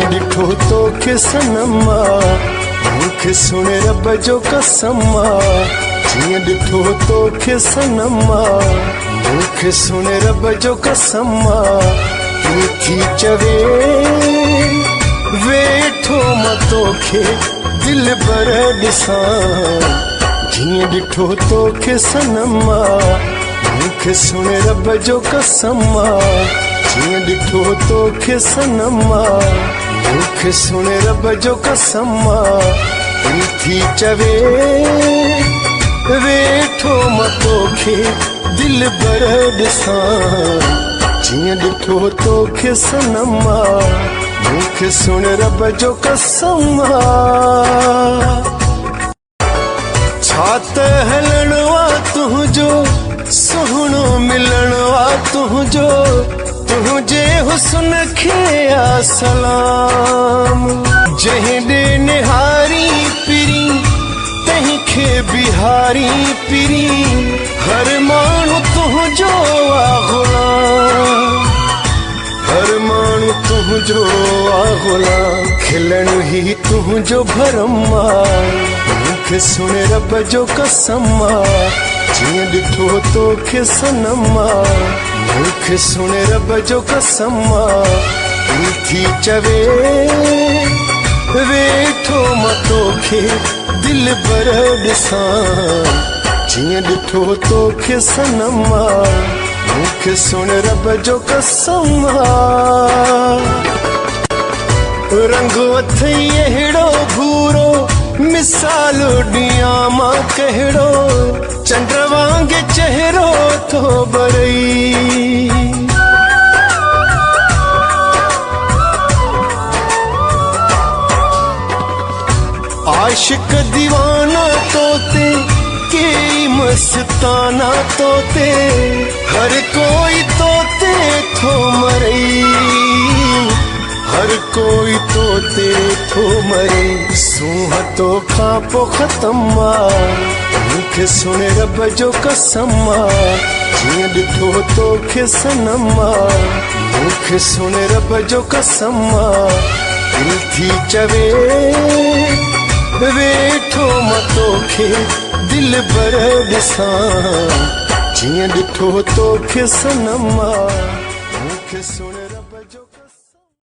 जीअं ॾिठो तोखे सनमा मूंखे सुणे रब जो कसमा जीअं ॾिठो तोखे सनमा मूंखे सुणे रब जो कसमा तूं थी चवे वेठो मां तोखे दिल भर ॾिसां जीअं ॾिठो तोखे सनमा मूंखे सुणे रब जो कसमा जीअं ॾिठो तोखे सनमा मूंखे सुणे रब जो कसमा तूं थी चवे वेठो मां तोखे दिल भर ॾिसां जीअं ॾिठो तोखे सनमा मूंखे सुणे रब जो कसमा छा त हलणो आहे तुंहिंजो सुहिणो मिलणो आहे तुंहिंजो तुंहिंजे हुस्न खे आ सलाम जंहिं ॾे निहारी पिरी तंहिंखे बिहारी पिरी हर माण्हू तुंहिंजो आ ग़ुलाम हर माण्हू तुंहिंजो आ ग़ुलाम खिलण ही तुंहिंजो भरम मूंखे सुणे रब जो कसमा जीअं ॾिठो तोखे सनमा मूंखे सुणे रब जो कसमा तूं थी चवे वेठो मां तोखे दिल भर ॾिसां जीअं ॾिठो तोखे सनमा मूंखे सुणे रब जो कसमा रंग अथई अहिड़ो भूरो मिसाल ॾियां मां कहिड़ो चंड वांगे चहिरो थो बरई आशिक दीवाना तोते के मस्ताना तोते हर कोई तोते थो मरई हर कोई तोते थो मरे सूंह तो खां पो ख़तम मूंखे सुणे रब जो कसमा जीअं ॾिठो तोखे सनमा मूंखे सुणे रब जो कसमा दिल थी चवे वेठो मां तोखे दिल भर ॾिसां जीअं ॾिठो तोखे सनमा मूंखे सुणे